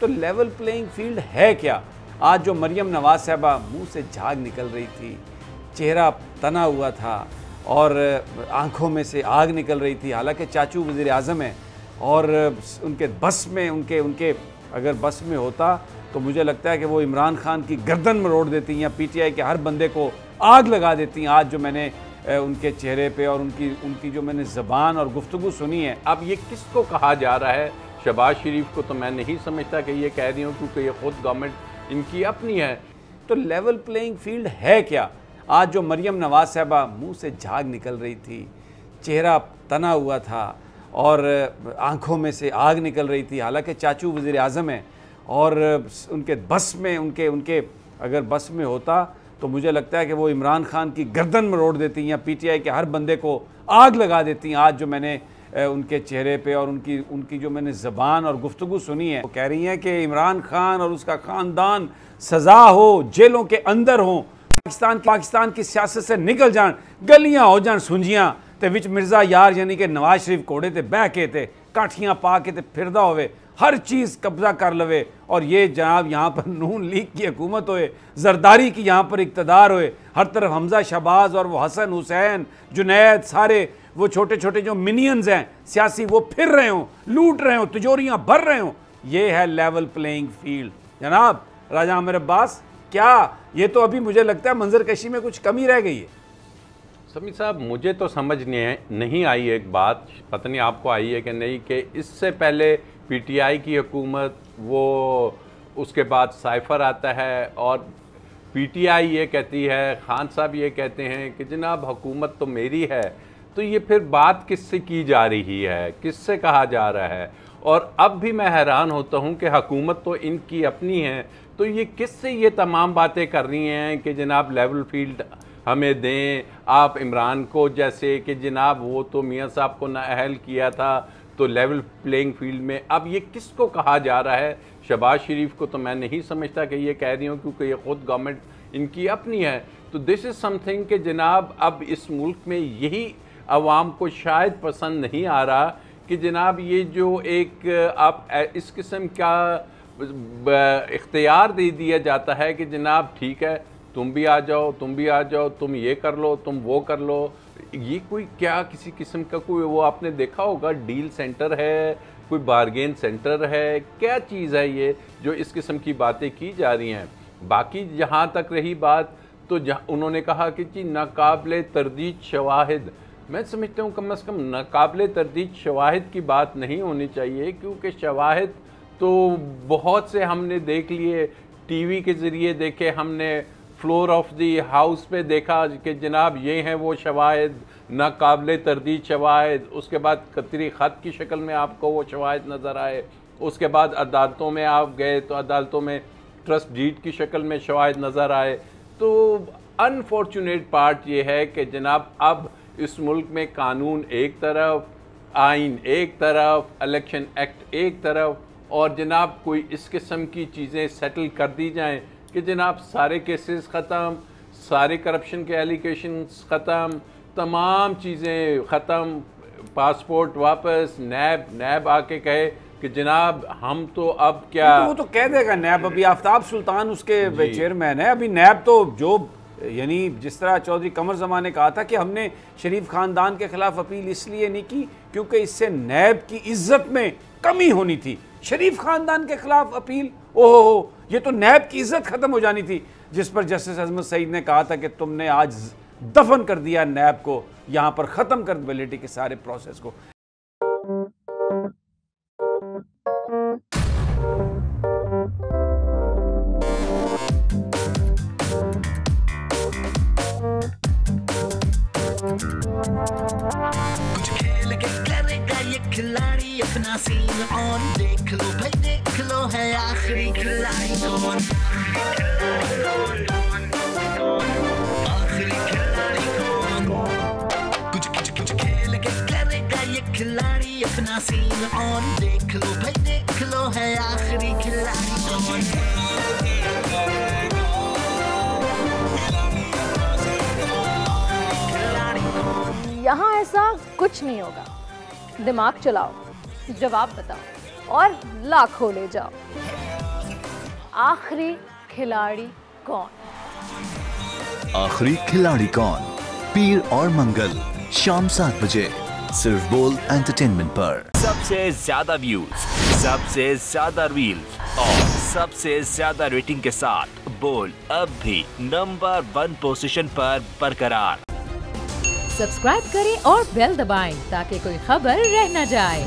तो level playing field है क्या? आज जो मरियम नवाज साहबा मुंह से झाग निकल रही थी, चेहरा तना हुआ था और आंखों में से आग निकल रही थी, हालांकि चाचू वज़ीर आज़म हैं और उनके बस में उनके अगर बस में होता तो मुझे लगता है कि वो इमरान खान की गर्दन में रोड़ देती या पीटीआई के हर बंदे को आग लगा देती। आज जो मैंने उनके चेहरे पे और उनकी जो मैंने ज़बान और गुफ्तगू सुनी है। अब ये किसको कहा जा रहा है? शहबाज शरीफ को तो मैं नहीं समझता कि ये कह रही हूँ, क्योंकि ये खुद गवर्नमेंट इनकी अपनी है। तो लेवल प्लेइंग फील्ड है क्या? आज जो मरियम नवाज साहबा मुंह से झाग निकल रही थी, चेहरा तना हुआ था और आंखों में से आग निकल रही थी, हालांकि चाचू वज़ीर आज़म हैं और उनके बस में उनके अगर बस में होता तो मुझे लगता है कि वो इमरान खान की गर्दन में रोड़ देती या पीटीआई के हर बंदे को आग लगा देती। आज जो मैंने उनके चेहरे पे और उनकी जो मैंने ज़बान और गुफ्तगू सुनी है, वो कह रही हैं कि इमरान खान और उसका ख़ानदान सज़ा हो, जेलों के अंदर हों, पाकिस्तान की सियासत से निकल जान, गलियां हो जान सुंजियां ते विच मिर्ज़ा यार यानी कि नवाज शरीफ घोड़े ते बह के ते काठियां पा के ते फिरदा होवे, हर चीज़ कब्जा कर लवे और ये जनाब यहाँ पर नून लीग की हुकूमत होए, जरदारी की यहाँ पर इक़्तिदार होए, हर तरफ हमजा शहबाज और वो हसन हुसैन जुनैद सारे वो छोटे छोटे जो मिनियंस हैं सियासी वो फिर रहे हों, लूट रहे हों, तिजोरियाँ भर रहे हों। ये है लेवल प्लेइंग फील्ड जनाब राजा आमिर अब्बास। क्या ये तो अभी मुझे लगता है मंजर कशी में कुछ कमी रह गई है। समी साहब, मुझे तो समझ नहीं आई एक बात, पता नहीं आपको आई है कि नहीं, कि इससे पहले पीटीआई की हुकूमत, वो उसके बाद साइफर आता है और पीटीआई ये कहती है, खान साहब ये कहते हैं कि जनाब हुकूमत तो मेरी है, तो ये फिर बात किससे की जा रही है, किससे कहा जा रहा है? और अब भी मैं हैरान होता हूँ कि हुकूमत तो इनकी अपनी है, तो ये किससे ये तमाम बातें कर रही हैं कि जनाब लेवल फील्ड हमें दें, आप इमरान को जैसे कि जनाब वो तो मियाँ साहब को नाअहल किया था, तो लेवल प्लेइंग फील्ड में अब ये किसको कहा जा रहा है? शहबाज शरीफ को तो मैं नहीं समझता कि ये कह रही हूँ, क्योंकि ये खुद गवर्नमेंट इनकी अपनी है। तो दिस इज़ समथिंग कि जनाब अब इस मुल्क में यही अवाम को शायद पसंद नहीं आ रहा कि जनाब ये जो एक आप इस किस्म का इख्तियार दे दिया जाता है कि जनाब ठीक है, तुम भी आ जाओ, तुम भी आ जाओ, तुम ये कर लो, तुम वो कर लो। ये कोई क्या किसी किस्म का कोई वो आपने देखा होगा डील सेंटर है, कोई बारगेन सेंटर है, क्या चीज़ है ये जो इस किस्म की बातें की जा रही हैं? बाकी जहाँ तक रही बात, तो उन्होंने कहा कि जी नाकाबिले तरदीद शवाहिद, मैं समझता हूँ कम से कम नाकाबिले तरदीद शवाहिद की बात नहीं होनी चाहिए, क्योंकि शवाहिद तो बहुत से हमने देख लिए, टीवी के ज़रिए देखे, हमने फ्लोर ऑफ दी हाउस पे देखा कि जनाब ये हैं वो शवाहिद, नाकाबिले तरदीद शवाहिद। उसके बाद कतरी ख़त की शक्ल में आपको वो शवाहिद नज़र आए, उसके बाद अदालतों में आप गए तो अदालतों में ट्रस्ट डीड की शक्ल में शवाहिद नज़र आए। तो अनफॉर्चुनेट पार्ट ये है कि जनाब अब इस मुल्क में कानून एक तरफ, आइन एक तरफ, इलेक्शन एक्ट एक तरफ, और जनाब कोई इस किस्म की चीज़ें सेटल कर दी जाएं कि जनाब सारे केसेस ख़त्म, सारे करप्शन के एलिगेशंस ख़त्म, तमाम चीज़ें ख़त्म, पासपोर्ट वापस, नैब आके कहे कि जनाब हम तो अब क्या, तो वो तो कह देगा नैब। अभी आफ्ताब सुल्तान उसके चेयरमैन है। अभी नैब तो जो यानी जिस तरह चौधरी कमर ज़मान ने कहा था कि हमने शरीफ ख़ानदान के ख़िलाफ़ अपील इसलिए नहीं की क्योंकि इससे नैब की इज्जत में कमी होनी थी। शरीफ ख़ानदान के ख़िलाफ़ अपील, ओहो, ये तो नैब की इज्जत ख़त्म हो जानी थी, जिस पर जस्टिस अजमत सईद ने कहा था कि तुमने आज दफन कर दिया नैब को, यहाँ पर ख़त्म कर वैलिडिटी के सारे प्रोसेस को। कुछ खेल के करेगा ये खिलाड़ी अपना सीन ऑन, देख लो भाई देख लो है आखिरी खिलाड़ी कौन, आखिरी खिलाड़ी कौन। कुछ खेल के करेगा ये खिलाड़ी अपना सीन ऑन, देख लो भाई देख लो है आखिरी खिलाड़ी कौन। यहाँ ऐसा कुछ नहीं होगा, दिमाग चलाओ, जवाब बताओ और लाखों ले जाओ। आखिरी खिलाड़ी कौन? आखिरी खिलाड़ी कौन, पीर और मंगल शाम 7 बजे सिर्फ बोल एंटरटेनमेंट पर। सबसे ज्यादा व्यूज, सबसे ज्यादा रील्स और सबसे ज्यादा रेटिंग के साथ बोल अब भी नंबर 1 पोजीशन पर बरकरार। सब्सक्राइब करें और बेल दबाएं ताकि कोई खबर रह न जाए।